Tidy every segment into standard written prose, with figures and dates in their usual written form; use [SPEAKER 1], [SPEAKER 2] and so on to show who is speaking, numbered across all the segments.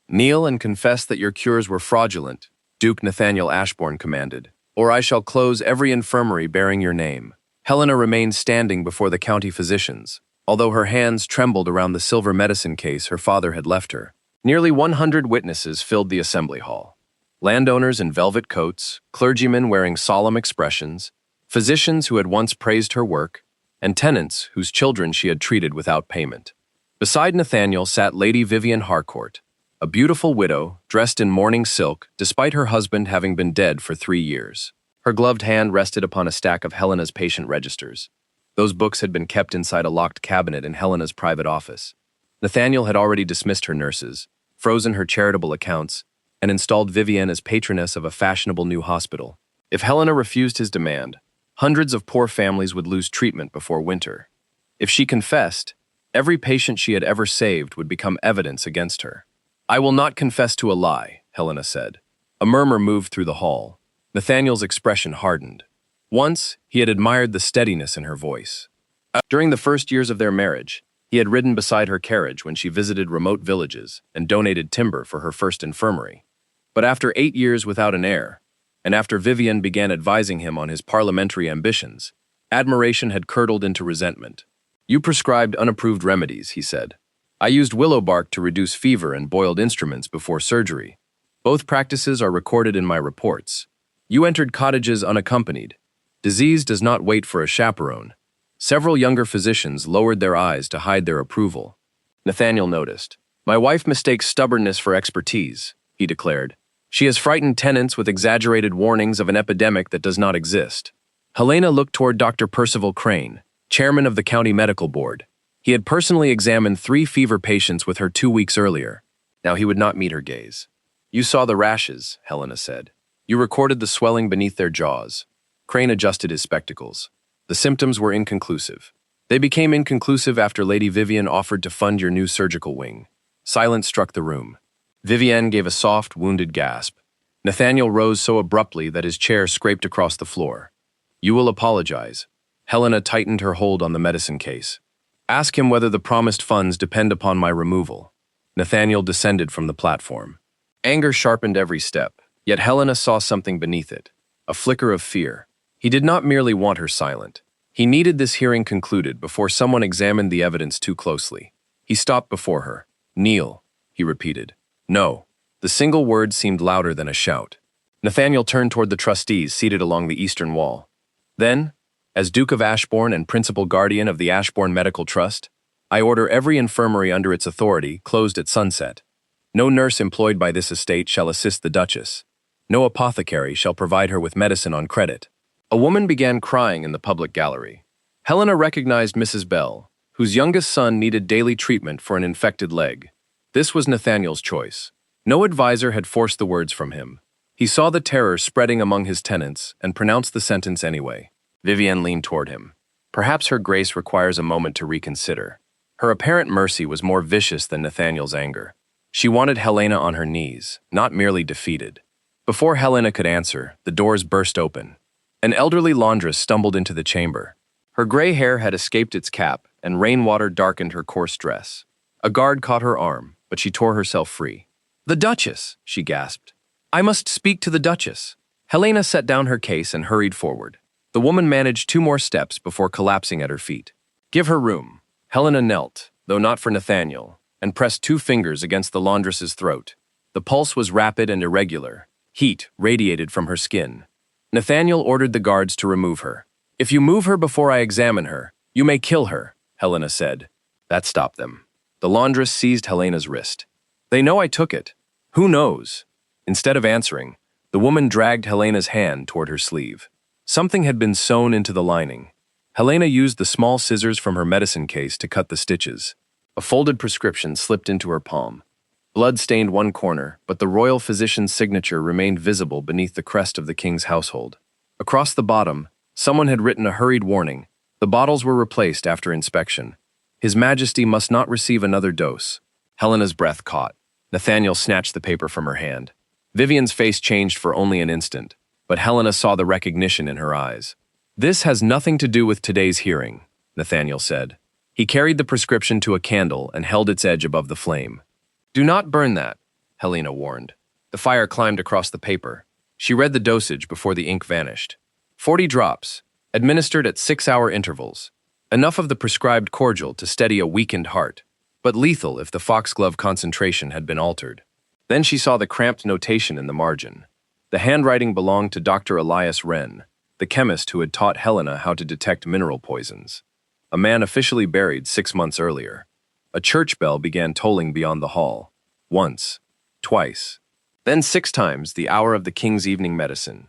[SPEAKER 1] "Kneel and confess that your cures were fraudulent," Duke Nathaniel Ashbourne commanded, "or I shall close every infirmary bearing your name." Helena remained standing before the county physicians, although her hands trembled around the silver medicine case her father had left her. Nearly 100 witnesses filled the assembly hall. Landowners in velvet coats, clergymen wearing solemn expressions, physicians who had once praised her work, and tenants whose children she had treated without payment. Beside Nathaniel sat Lady Vivian Harcourt, a beautiful widow dressed in mourning silk despite her husband having been dead for 3 years. Her gloved hand rested upon a stack of Helena's patient registers. Those books had been kept inside a locked cabinet in Helena's private office. Nathaniel had already dismissed her nurses, frozen her charitable accounts, and installed Vivienne as patroness of a fashionable new hospital. If Helena refused his demand, hundreds of poor families would lose treatment before winter. If she confessed, every patient she had ever saved would become evidence against her. "I will not confess to a lie," Helena said. A murmur moved through the hall. Nathaniel's expression hardened. Once, he had admired the steadiness in her voice. During the first years of their marriage, he had ridden beside her carriage when she visited remote villages and donated timber for her first infirmary. But after 8 years without an heir, and after Vivian began advising him on his parliamentary ambitions, admiration had curdled into resentment. "You prescribed unapproved remedies," he said. "I used willow bark to reduce fever and boiled instruments before surgery. Both practices are recorded in my reports. You entered cottages unaccompanied. Disease does not wait for a chaperone." Several younger physicians lowered their eyes to hide their approval. Nathaniel noticed. "My wife mistakes stubbornness for expertise," he declared. "She has frightened tenants with exaggerated warnings of an epidemic that does not exist." Helena looked toward Dr. Percival Crane, chairman of the county medical board. He had personally examined 3 fever patients with her 2 weeks earlier. Now he would not meet her gaze. "You saw the rashes," Helena said. "You recorded the swelling beneath their jaws." Crane adjusted his spectacles. "The symptoms were inconclusive. They became inconclusive after Lady Vivian offered to fund your new surgical wing." Silence struck the room. Vivienne gave a soft, wounded gasp. Nathaniel rose so abruptly that his chair scraped across the floor. "You will apologize." Helena tightened her hold on the medicine case. "Ask him whether the promised funds depend upon my removal." Nathaniel descended from the platform. Anger sharpened every step, yet Helena saw something beneath it, a flicker of fear. He did not merely want her silent. He needed this hearing concluded before someone examined the evidence too closely. He stopped before her. "Kneel," he repeated. "No." The single word seemed louder than a shout. Nathaniel turned toward the trustees seated along the eastern wall. "Then, as Duke of Ashbourne and principal guardian of the Ashbourne Medical Trust, I order every infirmary under its authority closed at sunset. No nurse employed by this estate shall assist the Duchess. No apothecary shall provide her with medicine on credit." A woman began crying in the public gallery. Helena recognized Mrs. Bell, whose youngest son needed daily treatment for an infected leg. This was Nathaniel's choice. No advisor had forced the words from him. He saw the terror spreading among his tenants and pronounced the sentence anyway. Vivienne leaned toward him. Perhaps her grace requires a moment to reconsider. Her apparent mercy was more vicious than Nathaniel's anger. She wanted Helena on her knees, not merely defeated. Before Helena could answer, the doors burst open. An elderly laundress stumbled into the chamber. Her gray hair had escaped its cap, and rainwater darkened her coarse dress. A guard caught her arm, but she tore herself free. "The Duchess!" she gasped. "I must speak to the Duchess." Helena set down her case and hurried forward. The woman managed 2 more steps before collapsing at her feet. "Give her room." Helena knelt, though not for Nathaniel, and pressed 2 fingers against the laundress's throat. The pulse was rapid and irregular. Heat radiated from her skin. Nathaniel ordered the guards to remove her. "If you move her before I examine her, you may kill her," Helena said. That stopped them. The laundress seized Helena's wrist. "They know I took it. Who knows?" Instead of answering, the woman dragged Helena's hand toward her sleeve. Something had been sewn into the lining. Helena used the small scissors from her medicine case to cut the stitches. A folded prescription slipped into her palm. Blood stained one corner, but the royal physician's signature remained visible beneath the crest of the king's household. Across the bottom, someone had written a hurried warning. The bottles were replaced after inspection. His Majesty must not receive another dose. Helena's breath caught. Nathaniel snatched the paper from her hand. Vivian's face changed for only an instant, but Helena saw the recognition in her eyes. "This has nothing to do with today's hearing," Nathaniel said. He carried the prescription to a candle and held its edge above the flame. "Do not burn that." Helena warned. The fire climbed across the paper. She read the dosage before the ink vanished. 40 drops, administered at 6-hour intervals. Enough of the prescribed cordial to steady a weakened heart, but lethal if the foxglove concentration had been altered. Then she saw the cramped notation in the margin. The handwriting belonged to Dr. Elias Wren, the chemist who had taught Helena how to detect mineral poisons. A man officially buried 6 months earlier. A church bell began tolling beyond the hall. Once, twice, then 6 times the hour of the king's evening medicine.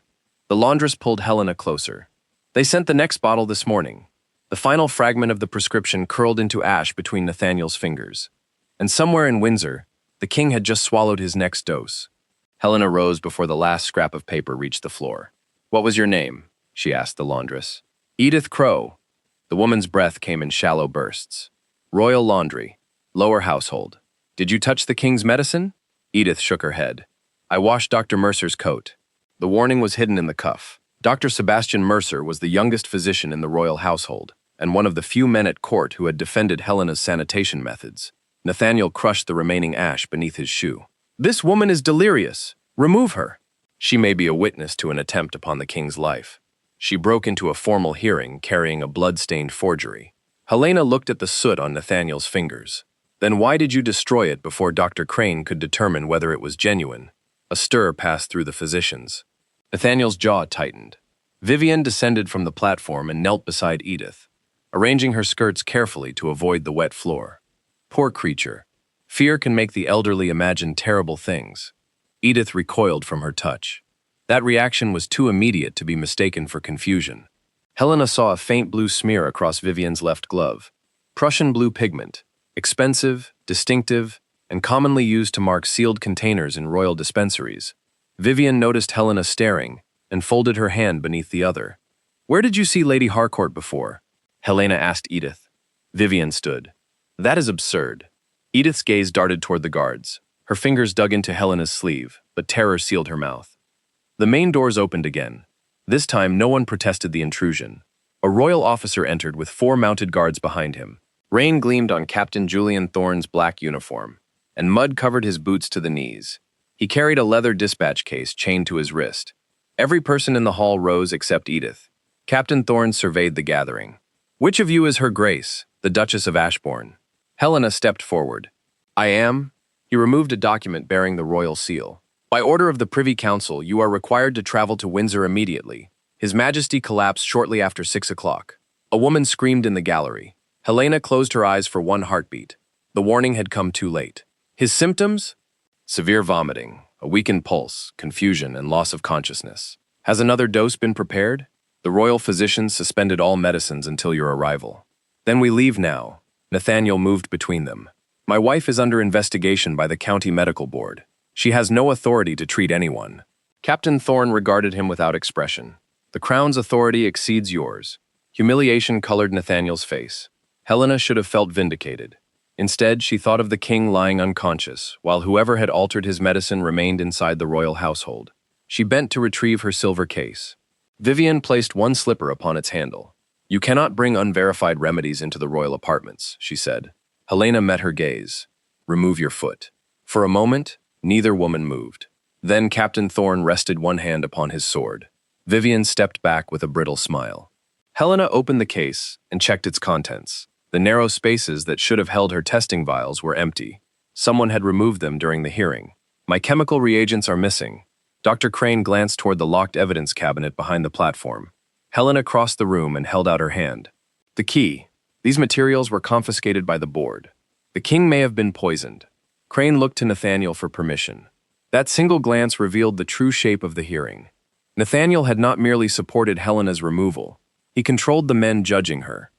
[SPEAKER 1] The laundress pulled Helena closer. They sent the next bottle this morning. The final fragment of the prescription curled into ash between Nathaniel's fingers. And somewhere in Windsor, the king had just swallowed his next dose. Helena rose before the last scrap of paper reached the floor. "What was your name?" she asked the laundress. "Edith Crow." The woman's breath came in shallow bursts. "Royal Laundry, lower household. Did you touch the king's medicine?" Edith shook her head. "I washed Dr. Mercer's coat." The warning was hidden in the cuff. Dr. Sebastian Mercer was the youngest physician in the royal household, and one of the few men at court who had defended Helena's sanitation methods. Nathaniel crushed the remaining ash beneath his shoe. "This woman is delirious. Remove her." "She may be a witness to an attempt upon the king's life." She broke into a formal hearing carrying a blood-stained forgery. Helena looked at the soot on Nathaniel's fingers. "Then why did you destroy it before Dr. Crane could determine whether it was genuine?" A stir passed through the physicians. Nathaniel's jaw tightened. Vivian descended from the platform and knelt beside Edith, arranging her skirts carefully to avoid the wet floor. Poor creature. Fear can make the elderly imagine terrible things. Edith recoiled from her touch. That reaction was too immediate to be mistaken for confusion. Helena saw a faint blue smear across Vivian's left glove. Prussian blue pigment, expensive, distinctive, and commonly used to mark sealed containers in royal dispensaries. Vivian noticed Helena staring and folded her hand beneath the other. "Where did you see Lady Harcourt before?" Helena asked Edith. Vivian stood. "That is absurd." Edith's gaze darted toward the guards. Her fingers dug into Helena's sleeve, but terror sealed her mouth. The main doors opened again. This time no one protested the intrusion. A royal officer entered with 4 mounted guards behind him. Rain gleamed on Captain Julian Thorne's black uniform, and mud covered his boots to the knees. He carried a leather dispatch case chained to his wrist. Every person in the hall rose except Edith. Captain Thorne surveyed the gathering. "Which of you is Her Grace, the Duchess of Ashbourne?" Helena stepped forward. "I am." He removed a document bearing the royal seal. "By order of the Privy Council, you are required to travel to Windsor immediately." His Majesty collapsed shortly after 6 o'clock. A woman screamed in the gallery. Helena closed her eyes for 1 heartbeat. The warning had come too late. His symptoms? Severe vomiting, a weakened pulse, confusion, and loss of consciousness. "Has another dose been prepared?" "The royal physicians suspended all medicines until your arrival." "Then we leave now." Nathaniel moved between them. "My wife is under investigation by the County Medical Board. She has no authority to treat anyone." Captain Thorne regarded him without expression. "The Crown's authority exceeds yours." Humiliation colored Nathaniel's face. Helena should have felt vindicated. Instead, she thought of the king lying unconscious, while whoever had altered his medicine remained inside the royal household. She bent to retrieve her silver case. Vivian placed 1 slipper upon its handle. "You cannot bring unverified remedies into the royal apartments," she said. Helena met her gaze. "Remove your foot." For a moment, neither woman moved. Then Captain Thorne rested one hand upon his sword. Vivian stepped back with a brittle smile. Helena opened the case and checked its contents. The narrow spaces that should have held her testing vials were empty. Someone had removed them during the hearing. "My chemical reagents are missing." Dr. Crane glanced toward the locked evidence cabinet behind the platform. Helena crossed the room and held out her hand. "The key. These materials were confiscated by the board. The king may have been poisoned." Crane looked to Nathaniel for permission. That single glance revealed the true shape of the hearing. Nathaniel had not merely supported Helena's removal. He controlled the men judging her.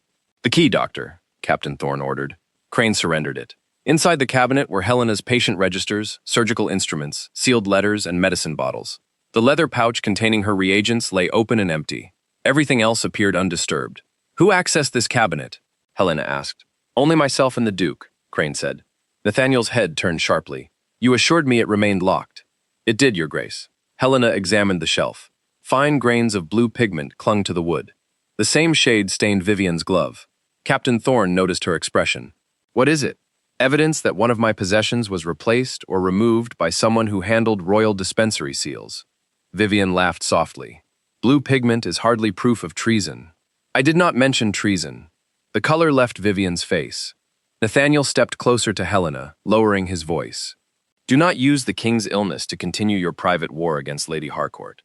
[SPEAKER 1] "The key, Doctor," Captain Thorne ordered. Crane surrendered it. Inside the cabinet were Helena's patient registers, surgical instruments, sealed letters, and medicine bottles. The leather pouch containing her reagents lay open and empty. Everything else appeared undisturbed. "Who accessed this cabinet?" Helena asked. "Only myself and the Duke," Crane said. Nathaniel's head turned sharply. "You assured me it remained locked." "It did, Your Grace." Helena examined the shelf. Fine grains of blue pigment clung to the wood. The same shade stained Vivian's glove. Captain Thorne noticed her expression. "What is it?" Evidence that one of my possessions was replaced or removed by someone who handled royal dispensary seals. Vivian laughed softly. Blue pigment is hardly proof of treason. I did not mention treason. The color left Vivian's face. Nathaniel stepped closer to Helena, lowering his voice. Do not use the king's illness to continue your private war against Lady Harcourt.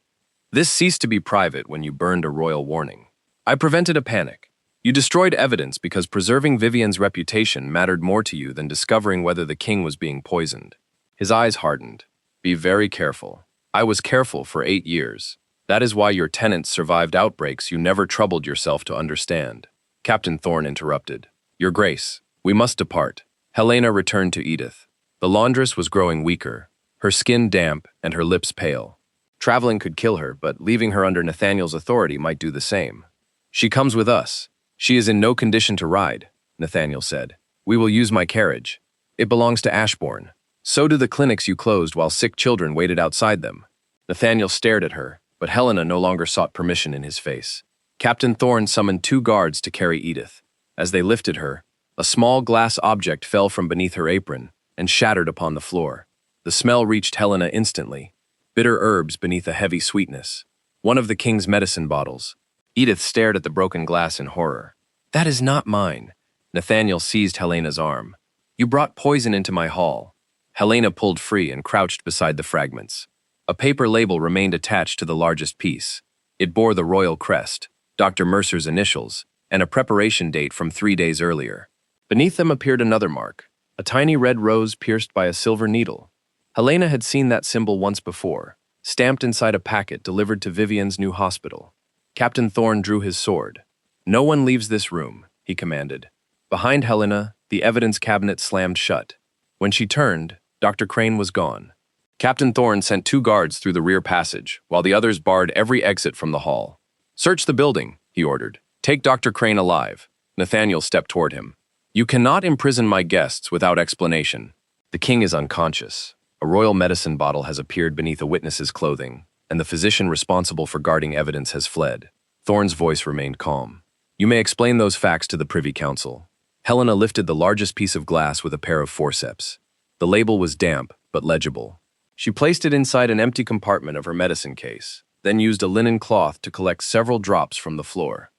[SPEAKER 1] This ceased to be private when you burned a royal warning. I prevented a panic. You destroyed evidence because preserving Vivian's reputation mattered more to you than discovering whether the king was being poisoned. His eyes hardened. Be very careful. I was careful for 8 years. That is why your tenants survived outbreaks you never troubled yourself to understand. Captain Thorne interrupted. Your Grace, we must depart. Helena returned to Edith. The laundress was growing weaker, her skin damp and her lips pale. Traveling could kill her, but leaving her under Nathaniel's authority might do the same. She comes with us. She is in no condition to ride, Nathaniel said. We will use my carriage. It belongs to Ashbourne. So do the clinics you closed while sick children waited outside them. Nathaniel stared at her, but Helena no longer sought permission in his face. Captain Thorne summoned 2 guards to carry Edith. As they lifted her, a small glass object fell from beneath her apron and shattered upon the floor. The smell reached Helena instantly. Bitter herbs beneath a heavy sweetness. One of the king's medicine bottles. Edith stared at the broken glass in horror. That is not mine. Nathaniel seized Helena's arm. You brought poison into my hall. Helena pulled free and crouched beside the fragments. A paper label remained attached to the largest piece. It bore the royal crest, Dr. Mercer's initials, and a preparation date from 3 days earlier. Beneath them appeared another mark, a tiny red rose pierced by a silver needle. Helena had seen that symbol once before, stamped inside a packet delivered to Vivian's new hospital. Captain Thorne drew his sword. No one leaves this room, he commanded. Behind Helena, the evidence cabinet slammed shut. When she turned, Dr. Crane was gone. Captain Thorne sent 2 guards through the rear passage, while the others barred every exit from the hall. Search the building, he ordered. Take Dr. Crane alive. Nathaniel stepped toward him. You cannot imprison my guests without explanation. The king is unconscious. A royal medicine bottle has appeared beneath a witness's clothing, and the physician responsible for guarding evidence has fled. Thorne's voice remained calm. You may explain those facts to the Privy Council. Helena lifted the largest piece of glass with a pair of forceps. The label was damp, but legible. She placed it inside an empty compartment of her medicine case, then used a linen cloth to collect several drops from the floor.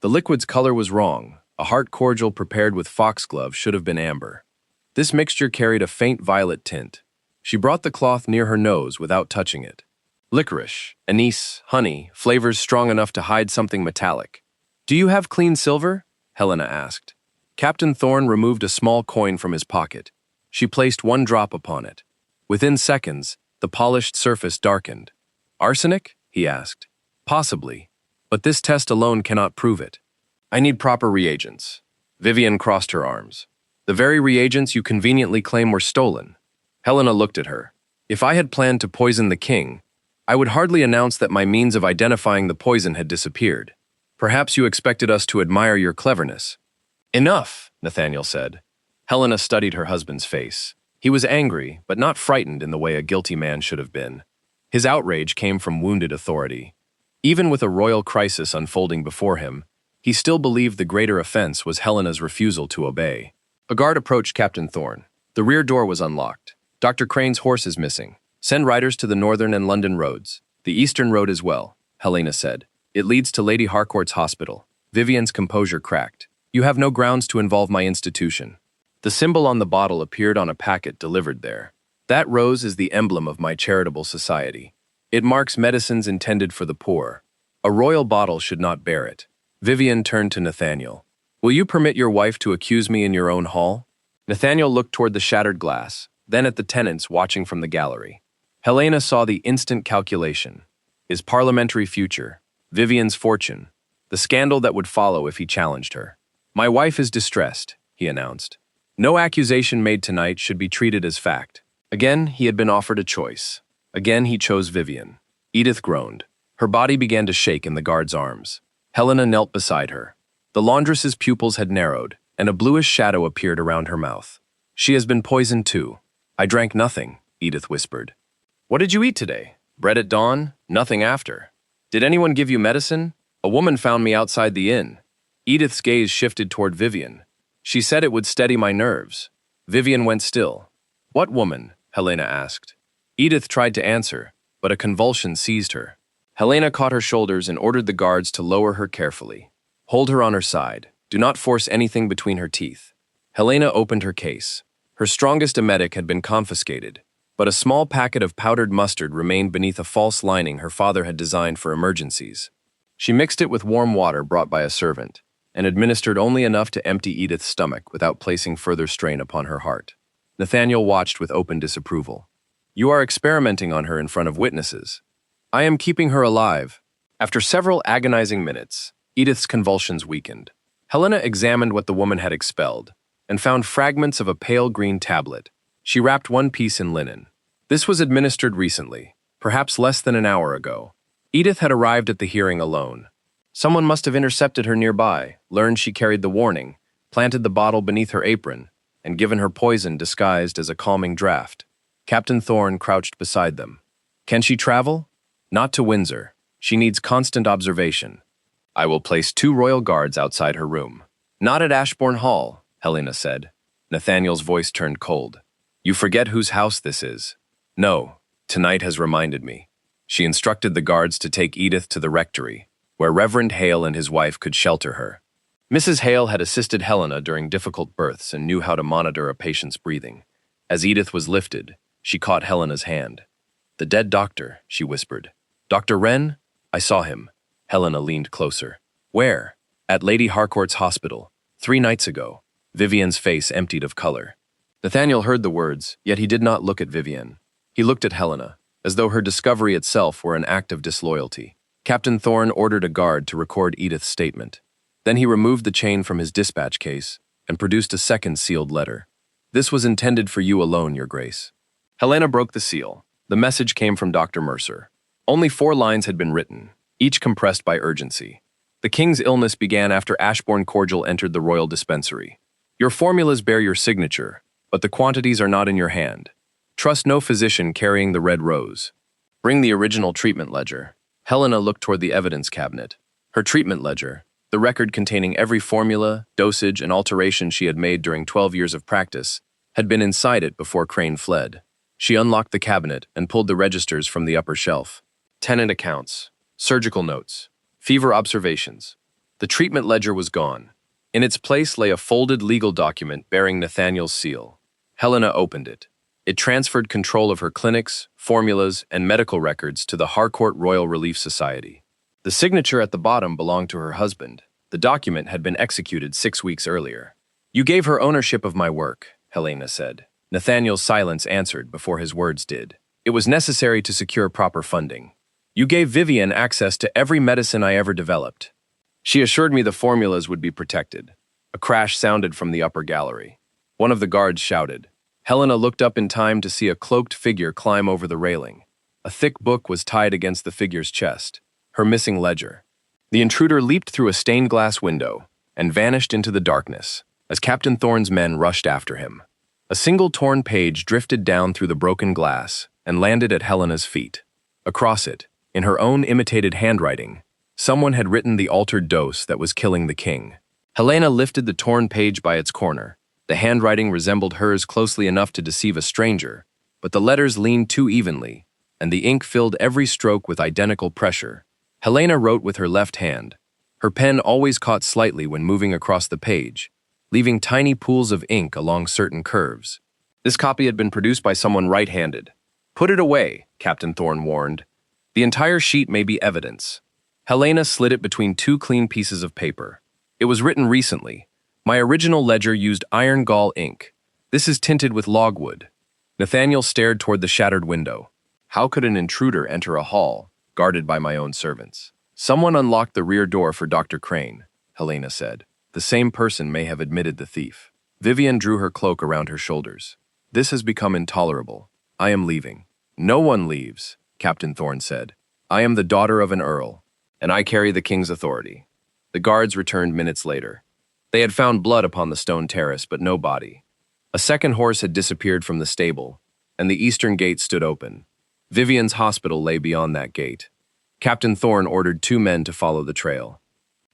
[SPEAKER 1] The liquid's color was wrong. A heart cordial prepared with foxglove should have been amber. This mixture carried a faint violet tint. She brought the cloth near her nose without touching it. Licorice, anise, honey, flavors strong enough to hide something metallic. Do you have clean silver? Helena asked. Captain Thorne removed a small coin from his pocket. She placed 1 drop upon it. Within seconds, the polished surface darkened. Arsenic? He asked. Possibly, but this test alone cannot prove it. I need proper reagents. Vivian crossed her arms. The very reagents you conveniently claim were stolen. Helena looked at her. If I had planned to poison the king, I would hardly announce that my means of identifying the poison had disappeared. Perhaps you expected us to admire your cleverness. Enough, Nathaniel said. Helena studied her husband's face. He was angry, but not frightened in the way a guilty man should have been. His outrage came from wounded authority. Even with a royal crisis unfolding before him, he still believed the greater offense was Helena's refusal to obey. A guard approached Captain Thorne. The rear door was unlocked. Dr. Crane's horse is missing. Send riders to the northern and London roads. The eastern road as well, Helena said. It leads to Lady Harcourt's hospital. Vivian's composure cracked. You have no grounds to involve my institution. The symbol on the bottle appeared on a packet delivered there. That rose is the emblem of my charitable society. It marks medicines intended for the poor. A royal bottle should not bear it. Vivian turned to Nathaniel. Will you permit your wife to accuse me in your own hall? Nathaniel looked toward the shattered glass, then at the tenants watching from the gallery. Helena saw the instant calculation. His parliamentary future, Vivian's fortune, the scandal that would follow if he challenged her. My wife is distressed, he announced. No accusation made tonight should be treated as fact. Again, he had been offered a choice. Again, he chose Vivian. Edith groaned. Her body began to shake in the guard's arms. Helena knelt beside her. The laundress's pupils had narrowed, and a bluish shadow appeared around her mouth. She has been poisoned too. I drank nothing, Edith whispered. What did you eat today? Bread at dawn? Nothing after. Did anyone give you medicine? A woman found me outside the inn. Edith's gaze shifted toward Vivian. She said it would steady my nerves. Vivian went still. "What woman?" Helena asked. Edith tried to answer, but a convulsion seized her. Helena caught her shoulders and ordered the guards to lower her carefully. "Hold her on her side. Do not force anything between her teeth." Helena opened her case. Her strongest emetic had been confiscated, but a small packet of powdered mustard remained beneath a false lining her father had designed for emergencies. She mixed it with warm water brought by a servant, and administered only enough to empty Edith's stomach without placing further strain upon her heart. Nathaniel watched with open disapproval. "You are experimenting on her in front of witnesses." "I am keeping her alive." After several agonizing minutes, Edith's convulsions weakened. Helena examined what the woman had expelled and found fragments of a pale green tablet. She wrapped one piece in linen. This was administered recently, perhaps less than an hour ago. Edith had arrived at the hearing alone. Someone must have intercepted her nearby, learned she carried the warning, planted the bottle beneath her apron, and given her poison disguised as a calming draught. Captain Thorne crouched beside them. "Can she travel?" "Not to Windsor. She needs constant observation. I will place 2 royal guards outside her room." "Not at Ashbourne Hall," Helena said. Nathaniel's voice turned cold. "You forget whose house this is." "No, tonight has reminded me." She instructed the guards to take Edith to the rectory, where Reverend Hale and his wife could shelter her. Mrs. Hale had assisted Helena during difficult births and knew how to monitor a patient's breathing. As Edith was lifted, she caught Helena's hand. "The dead doctor," she whispered. "Dr. Wren? I saw him." Helena leaned closer. "Where?" "At Lady Harcourt's hospital, 3 nights ago." Vivian's face emptied of color. Nathaniel heard the words, yet he did not look at Vivian. He looked at Helena, as though her discovery itself were an act of disloyalty. Captain Thorne ordered a guard to record Edith's statement. Then he removed the chain from his dispatch case and produced a second sealed letter. "This was intended for you alone, Your Grace." Helena broke the seal. The message came from Dr. Mercer. Only 4 lines had been written, each compressed by urgency. "The king's illness began after Ashbourne cordial entered the royal dispensary. Your formulas bear your signature, but the quantities are not in your hand. Trust no physician carrying the red rose. Bring the original treatment ledger." Helena looked toward the evidence cabinet. Her treatment ledger, the record containing every formula, dosage, and alteration she had made during 12 years of practice, had been inside it before Crane fled. She unlocked the cabinet and pulled the registers from the upper shelf. Tenant accounts, surgical notes, fever observations. The treatment ledger was gone. In its place lay a folded legal document bearing Nathaniel's seal. Helena opened it. It transferred control of her clinics, formulas, and medical records to the Harcourt Royal Relief Society. The signature at the bottom belonged to her husband. The document had been executed 6 weeks earlier. "You gave her ownership of my work," Helena said. Nathaniel's silence answered before his words did. "It was necessary to secure proper funding. You gave Vivian access to every medicine I ever developed. She assured me the formulas would be protected." A crash sounded from the upper gallery. One of the guards shouted. Helena looked up in time to see a cloaked figure climb over the railing. A thick book was tied against the figure's chest, her missing ledger. The intruder leaped through a stained glass window and vanished into the darkness as Captain Thorne's men rushed after him. A single torn page drifted down through the broken glass and landed at Helena's feet. Across it, in her own imitated handwriting, someone had written the altered dose that was killing the king. Helena lifted the torn page by its corner. The handwriting resembled hers closely enough to deceive a stranger, but the letters leaned too evenly, and the ink filled every stroke with identical pressure. Helena wrote with her left hand. Her pen always caught slightly when moving across the page, leaving tiny pools of ink along certain curves. This copy had been produced by someone right-handed. "Put it away," Captain Thorne warned. "The entire sheet may be evidence." Helena slid it between 2 clean pieces of paper. "It was written recently. My original ledger used iron gall ink. This is tinted with logwood." Nathaniel stared toward the shattered window. How could an intruder enter a hall, guarded by my own servants? "Someone unlocked the rear door for Dr. Crane," Helena said. "The same person may have admitted the thief." Vivian drew her cloak around her shoulders. "This has become intolerable. I am leaving." "No one leaves," Captain Thorne said. "I am the daughter of an earl, and I carry the king's authority." The guards returned minutes later. They had found blood upon the stone terrace, but no body. A second horse had disappeared from the stable, and the eastern gate stood open. Vivian's hospital lay beyond that gate. Captain Thorne ordered 2 men to follow the trail.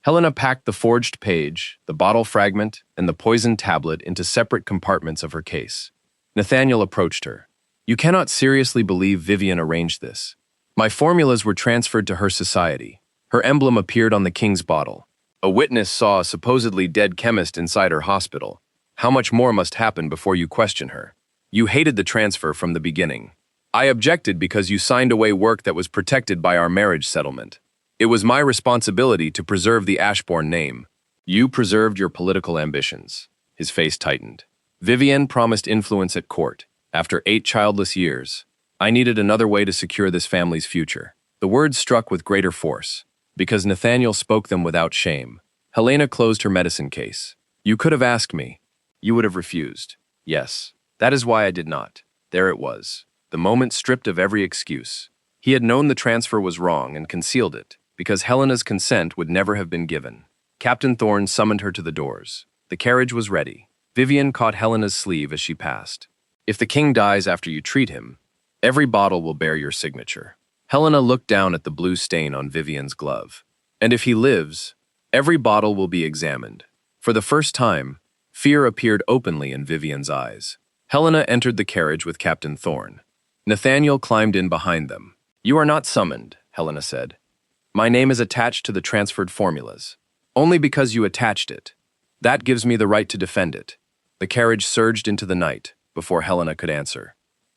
[SPEAKER 1] Helena packed the forged page, the bottle fragment, and the poisoned tablet into separate compartments of her case. Nathaniel approached her. You cannot seriously believe Vivian arranged this. My formulas were transferred to her society. Her emblem appeared on the king's bottle. A witness saw a supposedly dead chemist inside her hospital. How much more must happen before you question her? You hated the transfer from the beginning. I objected because you signed away work that was protected by our marriage settlement. It was my responsibility to preserve the Ashbourne name. You preserved your political ambitions. His face tightened. Vivian promised influence at court. After 8 childless years, I needed another way to secure this family's future. The words struck with greater force, because Nathaniel spoke them without shame. Helena closed her medicine case. You could have asked me. You would have refused. Yes, that is why I did not. There it was. The moment stripped of every excuse. He had known the transfer was wrong and concealed it, because Helena's consent would never have been given. Captain Thorne summoned her to the doors. The carriage was ready. Vivian caught Helena's sleeve as she passed. If the king dies after you treat him, every bottle will bear your signature. Helena looked down at the blue stain on Vivian's glove. And if he lives, every bottle will be examined. For the first time, fear appeared openly in Vivian's eyes. Helena entered the carriage with Captain Thorne. Nathaniel climbed in behind them. You are not summoned, Helena said. My name is attached to the transferred formulas. Only because you attached it. That gives me the right to defend it. The carriage surged into the night before Helena could answer.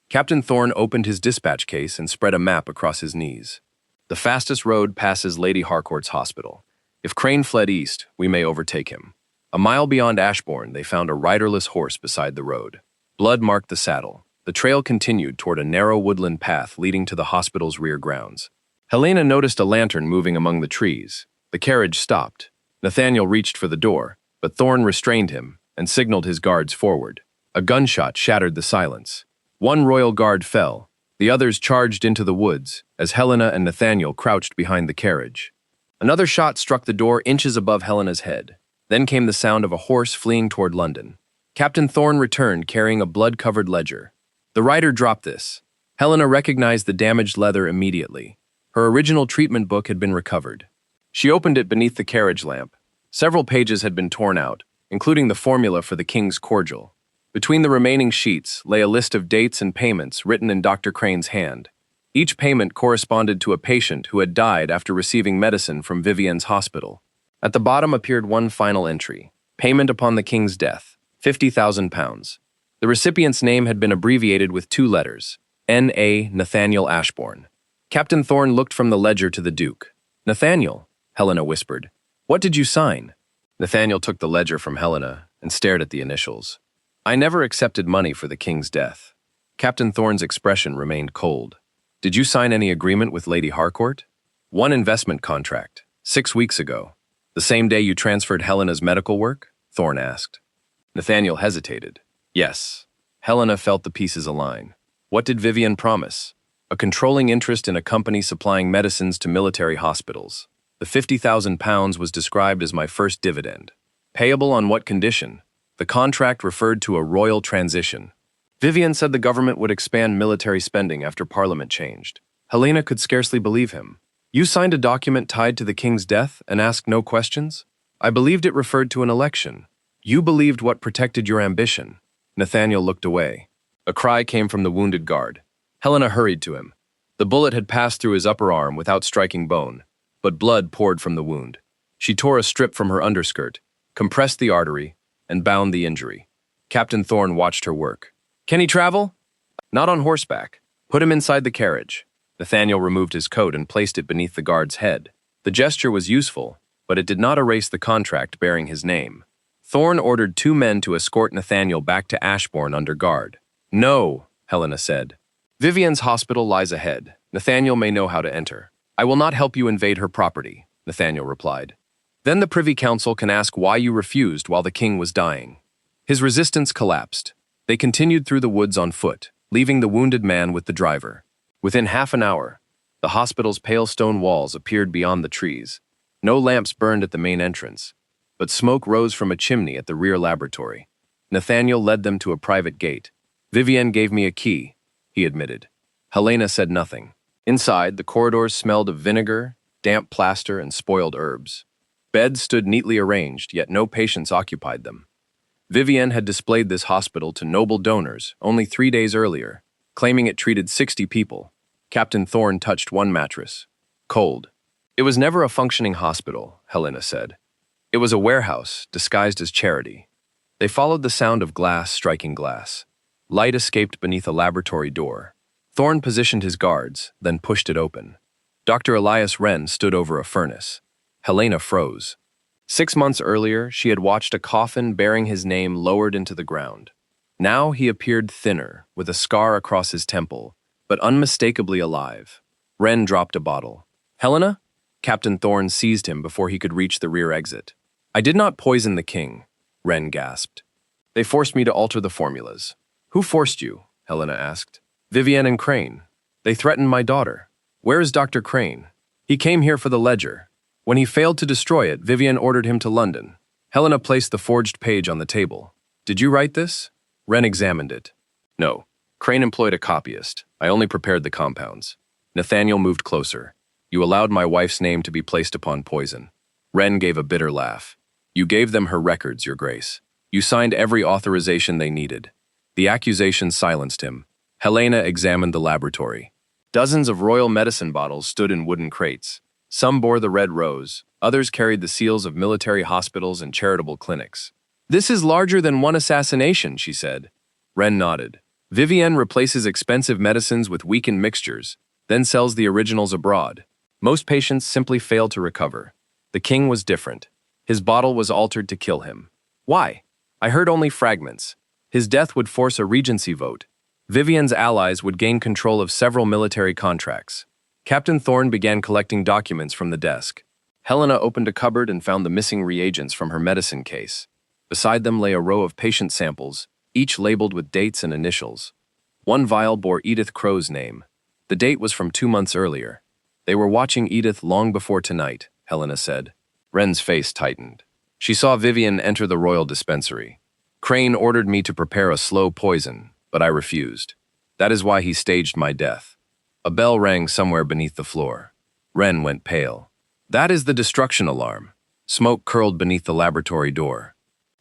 [SPEAKER 1] Captain Thorne opened his dispatch case and spread a map across his knees. The fastest road passes Lady Harcourt's hospital. If Crane fled east, we may overtake him. A mile beyond Ashbourne, they found a riderless horse beside the road. Blood marked the saddle. The trail continued toward a narrow woodland path leading to the hospital's rear grounds. Helena noticed a lantern moving among the trees. The carriage stopped. Nathaniel reached for the door, but Thorne restrained him and signaled his guards forward. A gunshot shattered the silence. One royal guard fell. The others charged into the woods as Helena and Nathaniel crouched behind the carriage. Another shot struck the door inches above Helena's head. Then came the sound of a horse fleeing toward London. Captain Thorne returned carrying a blood-covered ledger. The rider dropped this. Helena recognized the damaged leather immediately. Her original treatment book had been recovered. She opened it beneath the carriage lamp. Several pages had been torn out, including the formula for the king's cordial. Between the remaining sheets lay a list of dates and payments written in Dr. Crane's hand. Each payment corresponded to a patient who had died after receiving medicine from Vivian's hospital. At the bottom appeared one final entry: payment upon the king's death, £50,000. The recipient's name had been abbreviated with 2 letters, N.A. Nathaniel Ashbourne. Captain Thorne looked from the ledger to the Duke. Nathaniel, Helena whispered. What did you sign? Nathaniel took the ledger from Helena and stared at the initials. I never accepted money for the king's death. Captain Thorne's expression remained cold. Did you sign any agreement with Lady Harcourt? One investment contract, 6 weeks ago. The same day you transferred Helena's medical work? Thorne asked. Nathaniel hesitated. Yes. Helena felt the pieces align. What did Vivian promise? A controlling interest in a company supplying medicines to military hospitals. The £50,000 was described as my first dividend. Payable on what condition? The contract referred to a royal transition. Vivian said the government would expand military spending after Parliament changed. Helena could scarcely believe him. You signed a document tied to the king's death and asked no questions? I believed it referred to an election. You believed what protected your ambition. Nathaniel looked away. A cry came from the wounded guard. Helena hurried to him. The bullet had passed through his upper arm without striking bone, but blood poured from the wound. She tore a strip from her underskirt, compressed the artery, and bound the injury. Captain Thorne watched her work. Can he travel? Not on horseback. Put him inside the carriage. Nathaniel removed his coat and placed it beneath the guard's head. The gesture was useful, but it did not erase the contract bearing his name. Thorne ordered 2 men to escort Nathaniel back to Ashbourne under guard. No, Helena said. Vivian's hospital lies ahead. Nathaniel may know how to enter. I will not help you invade her property, Nathaniel replied. Then the Privy Council can ask why you refused while the king was dying. His resistance collapsed. They continued through the woods on foot, leaving the wounded man with the driver. Within half an hour, the hospital's pale stone walls appeared beyond the trees. No lamps burned at the main entrance, but smoke rose from a chimney at the rear laboratory. Nathaniel led them to a private gate. Vivian gave me a key, he admitted. Helena said nothing. Inside, the corridors smelled of vinegar, damp plaster, and spoiled herbs. Beds stood neatly arranged, yet no patients occupied them. Vivienne had displayed this hospital to noble donors only 3 days earlier, claiming it treated 60 people. Captain Thorne touched one mattress. Cold. It was never a functioning hospital, Helena said. It was a warehouse disguised as charity. They followed the sound of glass striking glass. Light escaped beneath a laboratory door. Thorne positioned his guards, then pushed it open. Dr. Elias Wren stood over a furnace. Helena froze. 6 months earlier, she had watched a coffin bearing his name lowered into the ground. Now he appeared thinner, with a scar across his temple, but unmistakably alive. Wren dropped a bottle. Helena? Captain Thorne seized him before he could reach the rear exit. I did not poison the king, Wren gasped. They forced me to alter the formulas. Who forced you? Helena asked. Vivienne and Crane. They threatened my daughter. Where is Dr. Crane? He came here for the ledger. When he failed to destroy it, Vivienne ordered him to London. Helena placed the forged page on the table. Did you write this? Wren examined it. No. Crane employed a copyist. I only prepared the compounds. Nathaniel moved closer. You allowed my wife's name to be placed upon poison. Wren gave a bitter laugh. You gave them her records, Your Grace. You signed every authorization they needed. The accusation silenced him. Helena examined the laboratory. Dozens of royal medicine bottles stood in wooden crates. Some bore the red rose, others carried the seals of military hospitals and charitable clinics. This is larger than one assassination, she said. Wren nodded. Vivienne replaces expensive medicines with weakened mixtures, then sells the originals abroad. Most patients simply fail to recover. The king was different. His bottle was altered to kill him. Why? I heard only fragments. His death would force a regency vote. Vivienne's allies would gain control of several military contracts. Captain Thorne began collecting documents from the desk. Helena opened a cupboard and found the missing reagents from her medicine case. Beside them lay a row of patient samples, each labeled with dates and initials. One vial bore Edith Crow's name. The date was from 2 months earlier. They were watching Edith long before tonight, Helena said. Wren's face tightened. She saw Vivienne enter the royal dispensary. Crane ordered me to prepare a slow poison, but I refused. That is why he staged my death. A bell rang somewhere beneath the floor. Wren went pale. That is the destruction alarm. Smoke curled beneath the laboratory door.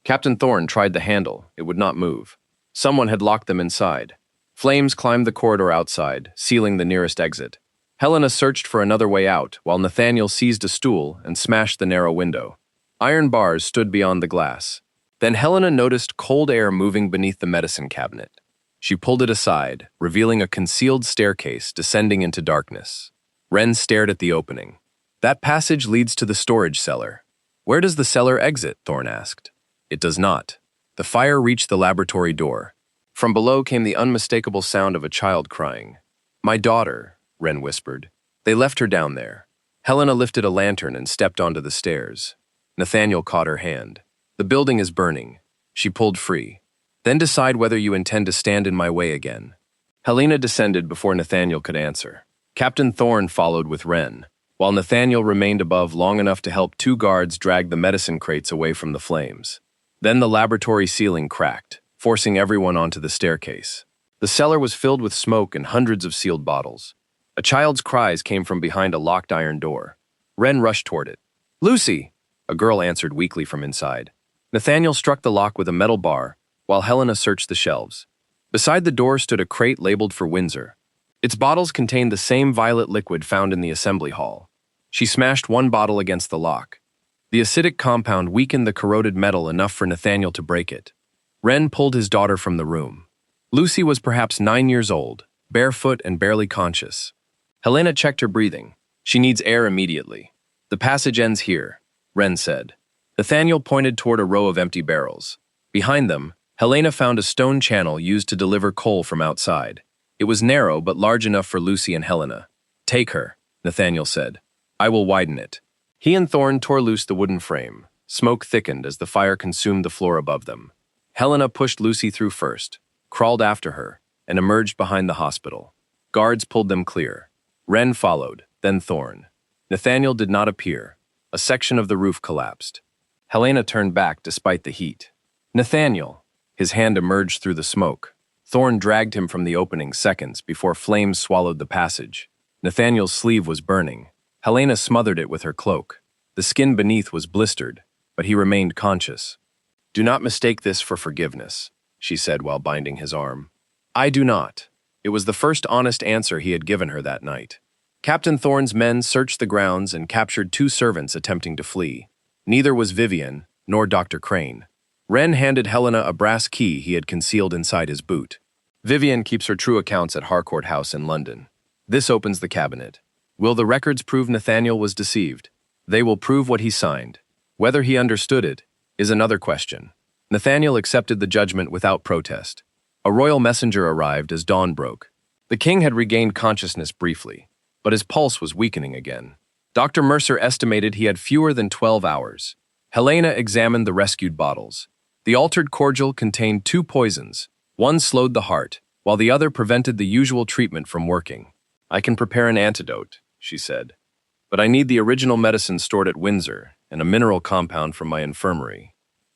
[SPEAKER 1] Captain Thorne tried the handle. It would not move. Someone had locked them inside. Flames climbed the corridor outside, sealing the nearest exit. Helena searched for another way out, while Nathaniel seized a stool and smashed the narrow window. Iron bars stood beyond the glass. Then Helena noticed cold air moving beneath the medicine cabinet. She pulled it aside, revealing a concealed staircase descending into darkness. Wren stared at the opening. That passage leads to the storage cellar. Where does the cellar exit? Thorne asked. It does not. The fire reached the laboratory door. From below came the unmistakable sound of a child crying. My daughter, Wren whispered. They left her down there. Helena lifted a lantern and stepped onto the stairs. Nathaniel caught her hand. The building is burning. She pulled free. Then decide whether you intend to stand in my way again. Helena descended before Nathaniel could answer. Captain Thorne followed with Wren, while Nathaniel remained above long enough to help 2 guards drag the medicine crates away from the flames. Then the laboratory ceiling cracked, forcing everyone onto the staircase. The cellar was filled with smoke and hundreds of sealed bottles. A child's cries came from behind a locked iron door. Wren rushed toward it. Lucy! A girl answered weakly from inside. Nathaniel struck the lock with a metal bar, while Helena searched the shelves. Beside the door stood a crate labeled for Windsor. Its bottles contained the same violet liquid found in the assembly hall. She smashed one bottle against the lock. The acidic compound weakened the corroded metal enough for Nathaniel to break it. Wren pulled his daughter from the room. Lucy was perhaps 9 years old, barefoot and barely conscious. Helena checked her breathing. She needs air immediately. The passage ends here, Wren said. Nathaniel pointed toward a row of empty barrels. Behind them, Helena found a stone channel used to deliver coal from outside. It was narrow but large enough for Lucy and Helena. Take her, Nathaniel said. I will widen it. He and Thorne tore loose the wooden frame. Smoke thickened as the fire consumed the floor above them. Helena pushed Lucy through first, crawled after her, and emerged behind the hospital. Guards pulled them clear. Wren followed, then Thorne. Nathaniel did not appear. A section of the roof collapsed. Helena turned back despite the heat. Nathaniel! His hand emerged through the smoke. Thorne dragged him from the opening seconds before flames swallowed the passage. Nathaniel's sleeve was burning. Helena smothered it with her cloak. The skin beneath was blistered, but he remained conscious. "Do not mistake this for forgiveness," she said while binding his arm. "I do not." It was the first honest answer he had given her that night. Captain Thorne's men searched the grounds and captured 2 servants attempting to flee. Neither was Vivian, nor Dr. Crane. Wren handed Helena a brass key he had concealed inside his boot. "Vivian keeps her true accounts at Harcourt House in London. This opens the cabinet. Will the records prove Nathaniel was deceived? They will prove what he signed. Whether he understood it is another question." Nathaniel accepted the judgment without protest. A royal messenger arrived as dawn broke. The king had regained consciousness briefly, but his pulse was weakening again. Dr. Mercer estimated he had fewer than 12 hours. Helena examined the rescued bottles. The altered cordial contained 2 poisons. One slowed the heart, while the other prevented the usual treatment from working. "I can prepare an antidote," she said, "but I need the original medicine stored at Windsor and a mineral compound from my infirmary."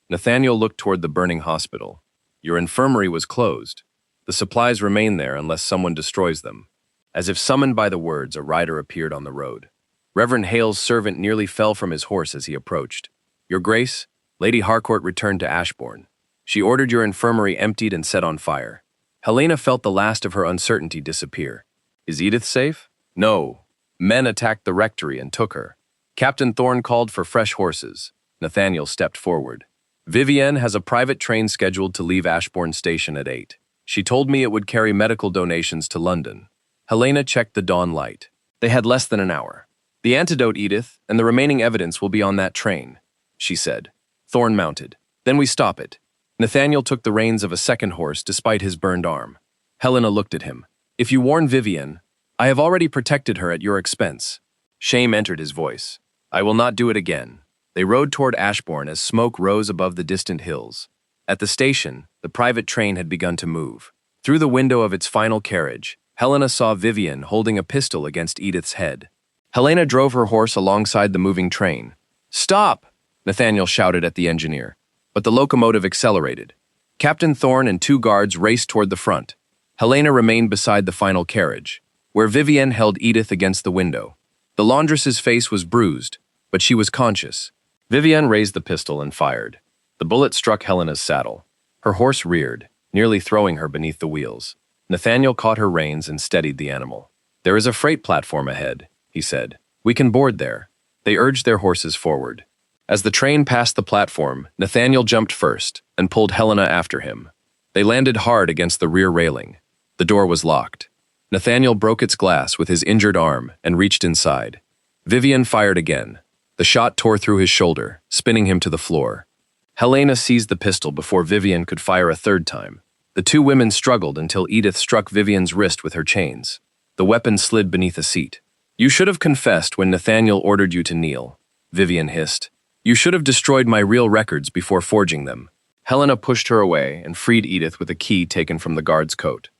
[SPEAKER 1] Nathaniel looked toward the burning hospital. "Your infirmary was closed. The supplies remain there unless someone destroys them." As if summoned by the words, a rider appeared on the road. Reverend Hale's servant nearly fell from his horse as he approached. "Your Grace, Lady Harcourt returned to Ashbourne. She ordered your infirmary emptied and set on fire." Helena felt the last of her uncertainty disappear. "Is Edith safe?" "No. Men attacked the rectory and took her." Captain Thorne called for fresh horses. Nathaniel stepped forward. "Vivienne has a private train scheduled to leave Ashbourne Station at 8. She told me it would carry medical donations to London." Helena checked the dawn light. They had less than an hour. "The antidote, Edith, and the remaining evidence will be on that train," she said. Thorne mounted. "Then we stop it." Nathaniel took the reins of a second horse despite his burned arm. Helena looked at him. "If you warn Vivienne, I have already protected her at your expense." Shame entered his voice. "I will not do it again." They rode toward Ashbourne as smoke rose above the distant hills. At the station, the private train had begun to move. Through the window of its final carriage, Helena saw Vivian holding a pistol against Edith's head. Helena drove her horse alongside the moving train. "Stop!" Nathaniel shouted at the engineer, but the locomotive accelerated. Captain Thorne and 2 guards raced toward the front. Helena remained beside the final carriage, where Vivian held Edith against the window. The laundress's face was bruised, but she was conscious. Vivian raised the pistol and fired. The bullet struck Helena's saddle. Her horse reared, nearly throwing her beneath the wheels. Nathaniel caught her reins and steadied the animal. "There is a freight platform ahead," he said. "We can board there." They urged their horses forward. As the train passed the platform, Nathaniel jumped first and pulled Helena after him. They landed hard against the rear railing. The door was locked. Nathaniel broke its glass with his injured arm and reached inside. Vivian fired again. The shot tore through his shoulder, spinning him to the floor. Helena seized the pistol before Vivian could fire a third time. The 2 women struggled until Edith struck Vivian's wrist with her chains. The weapon slid beneath a seat. "You should have confessed when Nathaniel ordered you to kneel," Vivian hissed. "You should have destroyed my real records before forging them." Helena pushed her away and freed Edith with a key taken from the guard's coat.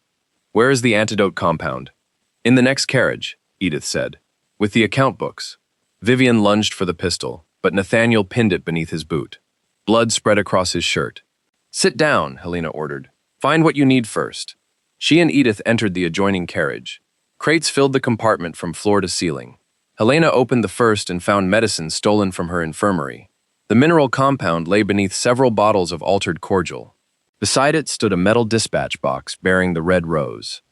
[SPEAKER 1] "Where is the antidote compound?" "In the next carriage," Edith said. "With the account books." Vivian lunged for the pistol, but Nathaniel pinned it beneath his boot. Blood spread across his shirt. "Sit down," Helena ordered. "Find what you need first." She and Edith entered the adjoining carriage. Crates filled the compartment from floor to ceiling. Helena opened the first and found medicine stolen from her infirmary. The mineral compound lay beneath several bottles of altered cordial. Beside it stood a metal dispatch box bearing the red rose.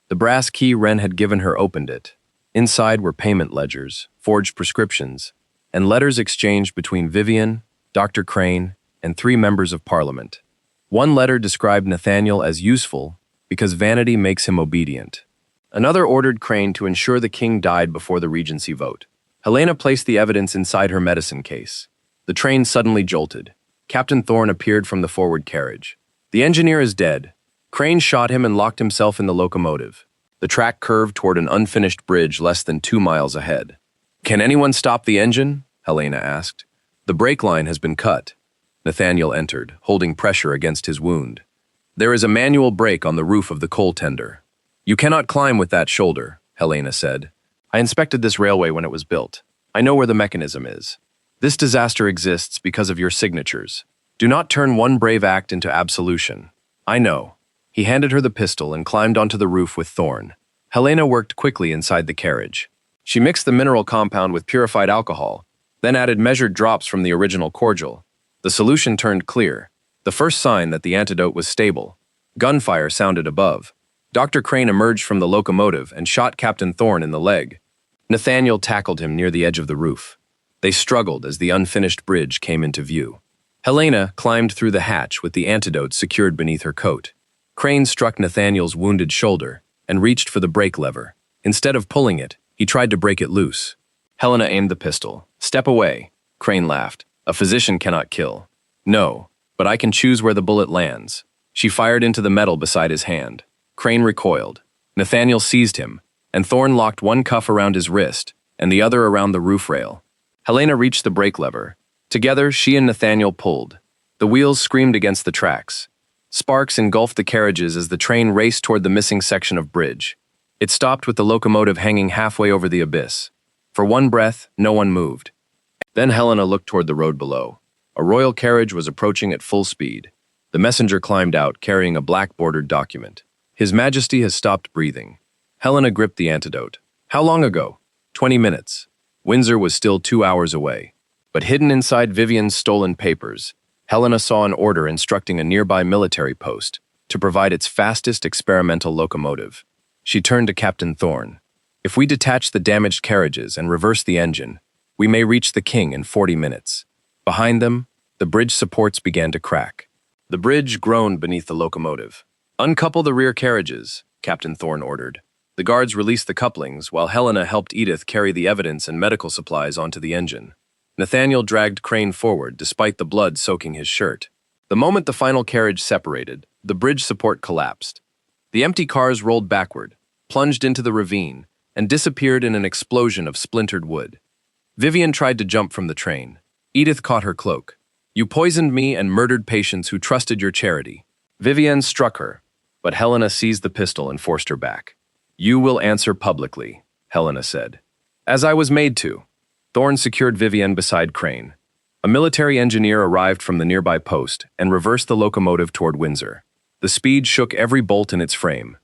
[SPEAKER 1] The brass key Wren had given her opened it. Inside were payment ledgers, forged prescriptions, and letters exchanged between Vivian, Dr. Crane, and 3 members of Parliament. One letter described Nathaniel as useful because vanity makes him obedient. Another ordered Crane to ensure the king died before the regency vote. Helena placed the evidence inside her medicine case. The train suddenly jolted. Captain Thorne appeared from the forward carriage. "The engineer is dead. Crane shot him and locked himself in the locomotive." The track curved toward an unfinished bridge less than 2 miles ahead. "Can anyone stop the engine?" Helena asked. "The brake line has been cut." Nathaniel entered, holding pressure against his wound. "There is a manual brake on the roof of the coal tender." "You cannot climb with that shoulder," Helena said. "I inspected this railway when it was built. I know where the mechanism is. This disaster exists because of your signatures. Do not turn one brave act into absolution." "I know." He handed her the pistol and climbed onto the roof with Thorne. Helena worked quickly inside the carriage. She mixed the mineral compound with purified alcohol, then added measured drops from the original cordial. The solution turned clear, the first sign that the antidote was stable. Gunfire sounded above. Dr. Crane emerged from the locomotive and shot Captain Thorne in the leg. Nathaniel tackled him near the edge of the roof. They struggled as the unfinished bridge came into view. Helena climbed through the hatch with the antidote secured beneath her coat. Crane struck Nathaniel's wounded shoulder and reached for the brake lever. Instead of pulling it, he tried to break it loose. Helena aimed the pistol. "Step away," Crane laughed. "A physician cannot kill." "No, but I can choose where the bullet lands." She fired into the metal beside his hand. Crane recoiled. Nathaniel seized him, and Thorne locked one cuff around his wrist and the other around the roof rail. Helena reached the brake lever. Together, she and Nathaniel pulled. The wheels screamed against the tracks. Sparks engulfed the carriages as the train raced toward the missing section of bridge. It stopped with the locomotive hanging halfway over the abyss. For one breath, no one moved. Then Helena looked toward the road below. A royal carriage was approaching at full speed. The messenger climbed out, carrying a black-bordered document. "His Majesty has stopped breathing." Helena gripped the antidote. "How long ago?" 20 minutes. Windsor was still 2 hours away. But hidden inside Vivian's stolen papers, Helena saw an order instructing a nearby military post to provide its fastest experimental locomotive. She turned to Captain Thorne. "If we detach the damaged carriages and reverse the engine, we may reach the king in 40 minutes. Behind them, the bridge supports began to crack. The bridge groaned beneath the locomotive. "Uncouple the rear carriages," Captain Thorne ordered. The guards released the couplings while Helena helped Edith carry the evidence and medical supplies onto the engine. Nathaniel dragged Crane forward despite the blood soaking his shirt. The moment the final carriage separated, the bridge support collapsed. The empty cars rolled backward, plunged into the ravine, and disappeared in an explosion of splintered wood. Vivian tried to jump from the train. Edith caught her cloak. "You poisoned me and murdered patients who trusted your charity." Vivian struck her, but Helena seized the pistol and forced her back. "You will answer publicly," Helena said. "As I was made to." Thorne secured Vivian beside Crane. A military engineer arrived from the nearby post and reversed the locomotive toward Windsor. The speed shook every bolt in its frame.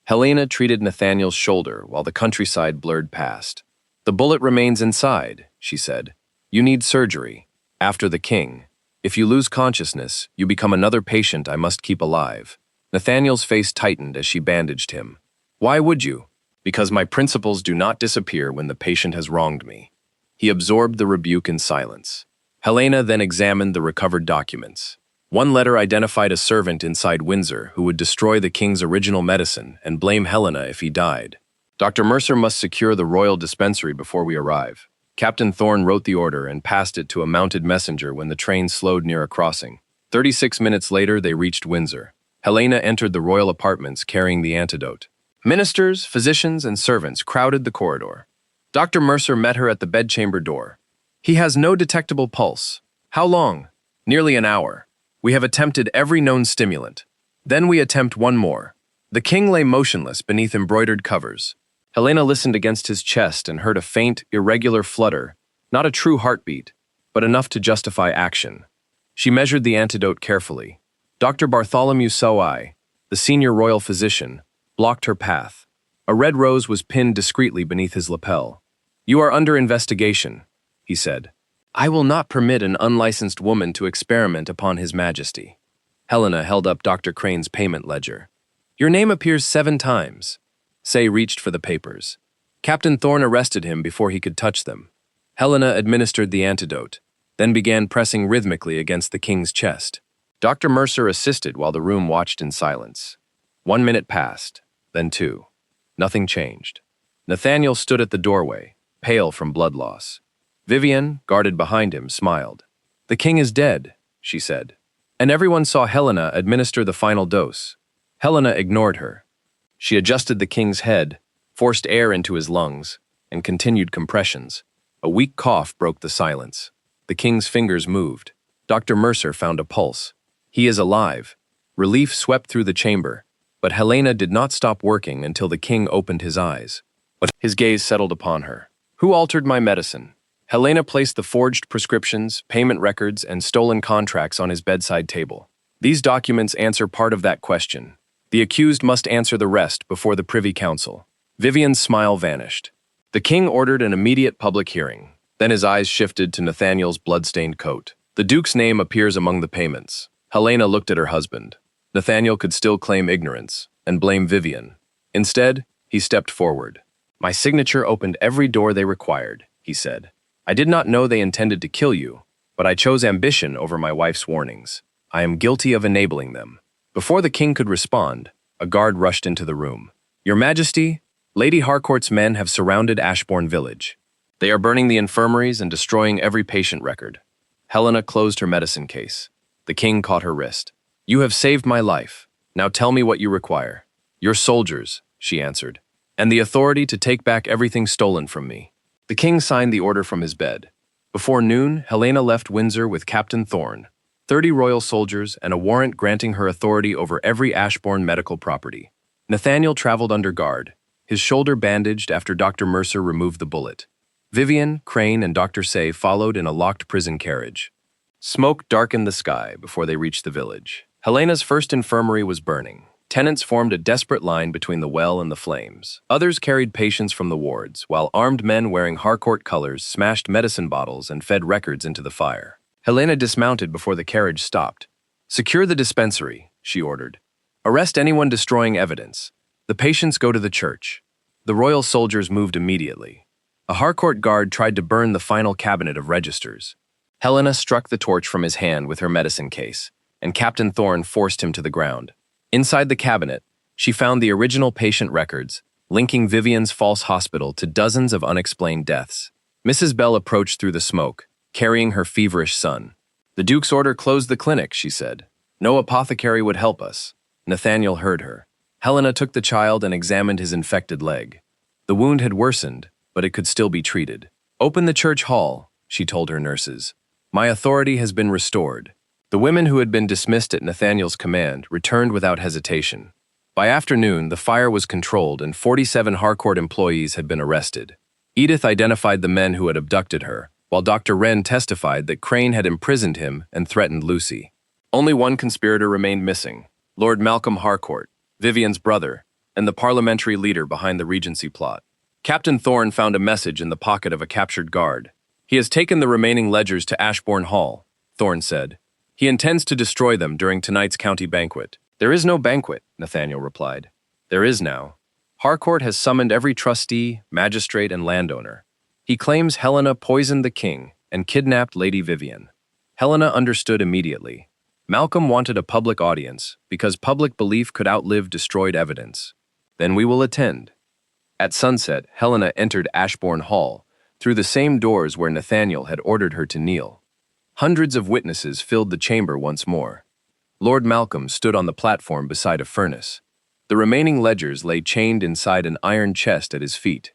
[SPEAKER 1] Helena treated Nathaniel's shoulder while the countryside blurred past. "The bullet remains inside," she said. "You need surgery. After the king. If you lose consciousness, you become another patient I must keep alive." Nathaniel's face tightened as she bandaged him. "Why would you?" "Because my principles do not disappear when the patient has wronged me." He absorbed the rebuke in silence. Helena then examined the recovered documents. One letter identified a servant inside Windsor who would destroy the king's original medicine and blame Helena if he died. "Dr. Mercer must secure the royal dispensary before we arrive." Captain Thorne wrote the order and passed it to a mounted messenger when the train slowed near a crossing. 36 minutes later, they reached Windsor. Helena entered the royal apartments carrying the antidote. Ministers, physicians, and servants crowded the corridor. Dr. Mercer met her at the bedchamber door. "He has no detectable pulse." "How long?" "Nearly an hour. We have attempted every known stimulant. Then we attempt one more." The king lay motionless beneath embroidered covers. Helena listened against his chest and heard a faint, irregular flutter, not a true heartbeat, but enough to justify action. She measured the antidote carefully. Dr. Bartholomew Sowai, the senior royal physician, blocked her path. A red rose was pinned discreetly beneath his lapel. "You are under investigation," he said. "I will not permit an unlicensed woman to experiment upon His Majesty." Helena held up Dr. Crane's payment ledger. "Your name appears 7 times. Say reached for the papers. Captain Thorne arrested him before he could touch them. Helena administered the antidote, then began pressing rhythmically against the king's chest. Dr. Mercer assisted while the room watched in silence. 1 minute passed, then 2. Nothing changed. Nathaniel stood at the doorway, pale from blood loss. Vivian, guarded behind him, smiled. "The king is dead," she said. And everyone saw Helena administer the final dose. Helena ignored her. She adjusted the king's head, forced air into his lungs, and continued compressions. A weak cough broke the silence. The king's fingers moved. Dr. Mercer found a pulse. "He is alive." Relief swept through the chamber, but Helena did not stop working until the king opened his eyes. But his gaze settled upon her. "Who altered my medicine?" Helena placed the forged prescriptions, payment records, and stolen contracts on his bedside table. "These documents answer part of that question. The accused must answer the rest before the Privy Council." Vivian's smile vanished. The king ordered an immediate public hearing. Then his eyes shifted to Nathaniel's bloodstained coat. The Duke's name appears among the payments. Helena looked at her husband. Nathaniel could still claim ignorance and blame Vivian. Instead, he stepped forward. "My signature opened every door they required," he said. "I did not know they intended to kill you, but I chose ambition over my wife's warnings. I am guilty of enabling them." Before the king could respond, a guard rushed into the room. "Your Majesty, Lady Harcourt's men have surrounded Ashbourne Village. They are burning the infirmaries and destroying every patient record." Helena closed her medicine case. The king caught her wrist. "You have saved my life. Now tell me what you require." "Your soldiers," she answered, "and the authority to take back everything stolen from me." The king signed the order from his bed. Before noon, Helena left Windsor with Captain Thorne, 30 royal soldiers, and a warrant granting her authority over every Ashbourne medical property. Nathaniel traveled under guard, his shoulder bandaged after Dr. Mercer removed the bullet. Vivian, Crane, and Dr. Say followed in a locked prison carriage. Smoke darkened the sky before they reached the village. Helena's first infirmary was burning. Tenants formed a desperate line between the well and the flames. Others carried patients from the wards, while armed men wearing Harcourt colors smashed medicine bottles and fed records into the fire. Helena dismounted before the carriage stopped. "Secure the dispensary," she ordered. "Arrest anyone destroying evidence. The patients go to the church." The royal soldiers moved immediately. A Harcourt guard tried to burn the final cabinet of registers. Helena struck the torch from his hand with her medicine case, and Captain Thorne forced him to the ground. Inside the cabinet, she found the original patient records, linking Vivian's false hospital to dozens of unexplained deaths. Mrs. Bell approached through the smoke, carrying her feverish son. "The Duke's order closed the clinic," she said. "No apothecary would help us." Nathaniel heard her. Helena took the child and examined his infected leg. The wound had worsened, but it could still be treated. "Open the church hall," she told her nurses. "My authority has been restored." The women who had been dismissed at Nathaniel's command returned without hesitation. By afternoon, the fire was controlled and 47 Harcourt employees had been arrested. Edith identified the men who had abducted her, while Dr. Wren testified that Crane had imprisoned him and threatened Lucy. Only one conspirator remained missing, Lord Malcolm Harcourt, Vivian's brother, and the parliamentary leader behind the Regency plot. Captain Thorne found a message in the pocket of a captured guard. "He has taken the remaining ledgers to Ashbourne Hall," Thorne said. "He intends to destroy them during tonight's county banquet." "There is no banquet," Nathaniel replied. "There is now. Harcourt has summoned every trustee, magistrate, and landowner. He claims Helena poisoned the king and kidnapped Lady Vivian." Helena understood immediately. Malcolm wanted a public audience because public belief could outlive destroyed evidence. "Then we will attend." At sunset, Helena entered Ashbourne Hall, through the same doors where Nathaniel had ordered her to kneel. Hundreds of witnesses filled the chamber once more. Lord Malcolm stood on the platform beside a furnace. The remaining ledgers lay chained inside an iron chest at his feet.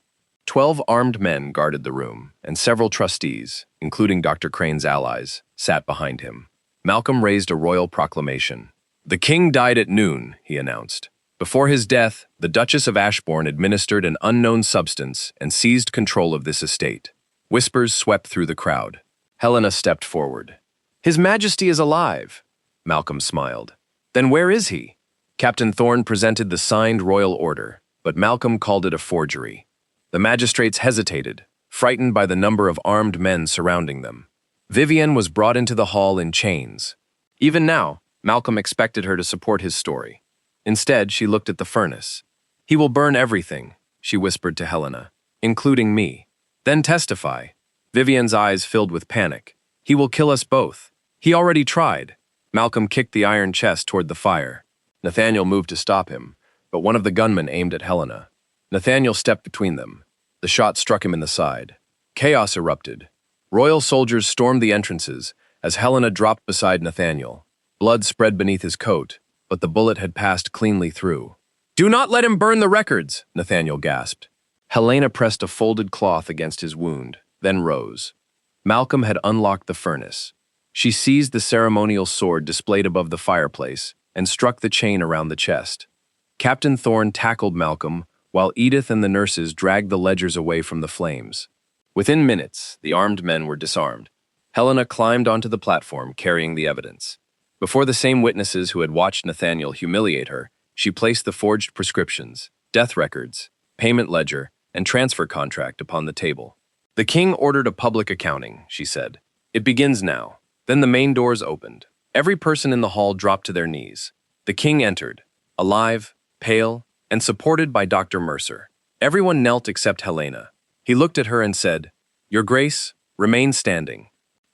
[SPEAKER 1] 12 armed men guarded the room, and several trustees, including Dr. Crane's allies, sat behind him. Malcolm raised a royal proclamation. "The king died at noon," he announced. "Before his death, the Duchess of Ashbourne administered an unknown substance and seized control of this estate." Whispers swept through the crowd. Helena stepped forward. "His Majesty is alive," Malcolm smiled. "Then where is he?" Captain Thorne presented the signed royal order, but Malcolm called it a forgery. The magistrates hesitated, frightened by the number of armed men surrounding them. Vivian was brought into the hall in chains. Even now, Malcolm expected her to support his story. Instead, she looked at the furnace. "He will burn everything," she whispered to Helena, "including me. Then testify." Vivian's eyes filled with panic. "He will kill us both. He already tried." Malcolm kicked the iron chest toward the fire. Nathaniel moved to stop him, but one of the gunmen aimed at Helena. Nathaniel stepped between them. The shot struck him in the side. Chaos erupted. Royal soldiers stormed the entrances as Helena dropped beside Nathaniel. Blood spread beneath his coat, but the bullet had passed cleanly through. "Do not let him burn the records," Nathaniel gasped. Helena pressed a folded cloth against his wound, then rose. Malcolm had unlocked the furnace. She seized the ceremonial sword displayed above the fireplace and struck the chain around the chest. Captain Thorne tackled Malcolm, while Edith and the nurses dragged the ledgers away from the flames. Within minutes, the armed men were disarmed. Helena climbed onto the platform, carrying the evidence. Before the same witnesses who had watched Nathaniel humiliate her, she placed the forged prescriptions, death records, payment ledger, and transfer contract upon the table. The king ordered a public accounting, she said. It begins now. Then the main doors opened. Every person in the hall dropped to their knees. The king entered, alive, pale, and supported by Dr. Mercer. Everyone knelt except Helena. He looked at her and said, "Your Grace, remain standing."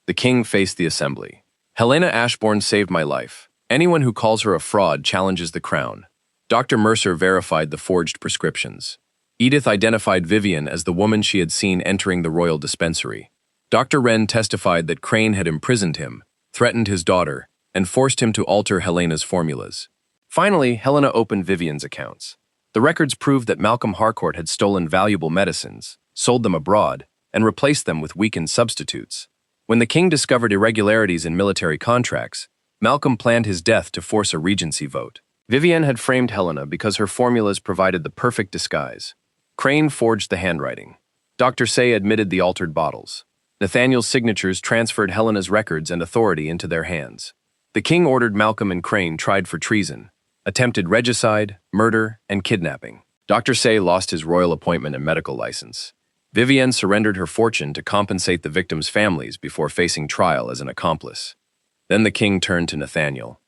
[SPEAKER 1] The king faced the assembly. "Helena Ashbourne saved my life. Anyone who calls her a fraud challenges the crown." Dr. Mercer verified the forged prescriptions. Edith identified Vivian as the woman she had seen entering the royal dispensary. Dr. Wren testified that Crane had imprisoned him, threatened his daughter, and forced him to alter Helena's formulas. Finally, Helena opened Vivian's accounts. The records proved that Malcolm Harcourt had stolen valuable medicines, sold them abroad, and replaced them with weakened substitutes. When the king discovered irregularities in military contracts, Malcolm planned his death to force a regency vote. Vivian had framed Helena because her formulas provided the perfect disguise. Crane forged the handwriting. Dr. Say admitted the altered bottles. Nathaniel's signatures transferred Helena's records and authority into their hands. The king ordered Malcolm and Crane tried for treason, attempted regicide, murder, and kidnapping. Dr. Say lost his royal appointment and medical license. Vivian surrendered her fortune to compensate the victims' families before facing trial as an accomplice. Then the king turned to Nathaniel.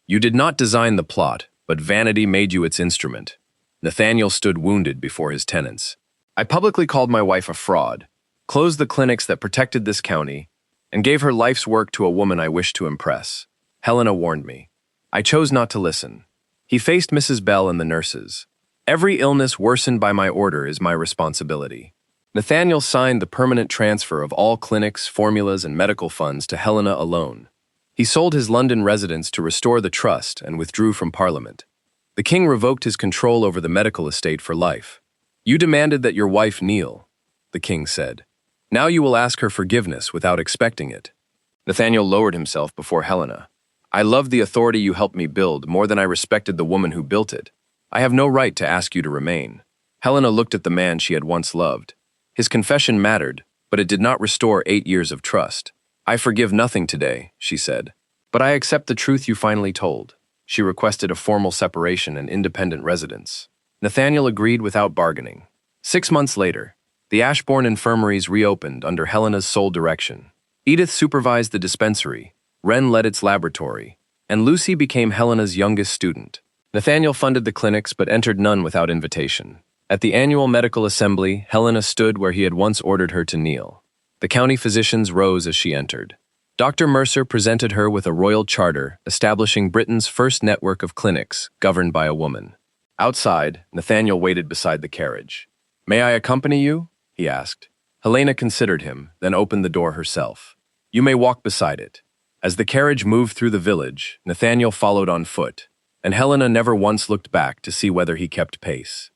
[SPEAKER 1] "You did not design the plot, but vanity made you its instrument." Nathaniel stood wounded before his tenants. "I publicly called my wife a fraud, closed the clinics that protected this county, and gave her life's work to a woman I wished to impress. Helena warned me. I chose not to listen." He faced Mrs. Bell and the nurses. "Every illness worsened by my order is my responsibility." Nathaniel signed the permanent transfer of all clinics, formulas, and medical funds to Helena alone. He sold his London residence to restore the trust and withdrew from Parliament. The king revoked his control over the medical estate for life. "You demanded that your wife kneel," the king said. "Now you will ask her forgiveness without expecting it." Nathaniel lowered himself before Helena. "I loved the authority you helped me build more than I respected the woman who built it. I have no right to ask you to remain." Helena looked at the man she had once loved. His confession mattered, but it did not restore 8 years of trust. "I forgive nothing today," she said, "but I accept the truth you finally told." She requested a formal separation and independent residence. Nathaniel agreed without bargaining. 6 months later, the Ashbourne infirmaries reopened under Helena's sole direction. Edith supervised the dispensary, Wren led its laboratory, and Lucy became Helena's youngest student. Nathaniel funded the clinics but entered none without invitation. At the annual medical assembly, Helena stood where he had once ordered her to kneel. The county physicians rose as she entered. Dr. Mercer presented her with a royal charter establishing Britain's first network of clinics governed by a woman. Outside, Nathaniel waited beside the carriage. "May I accompany you?" he asked. Helena considered him, then opened the door herself. "You may walk beside it." As the carriage moved through the village, Nathaniel followed on foot, and Helena never once looked back to see whether he kept pace.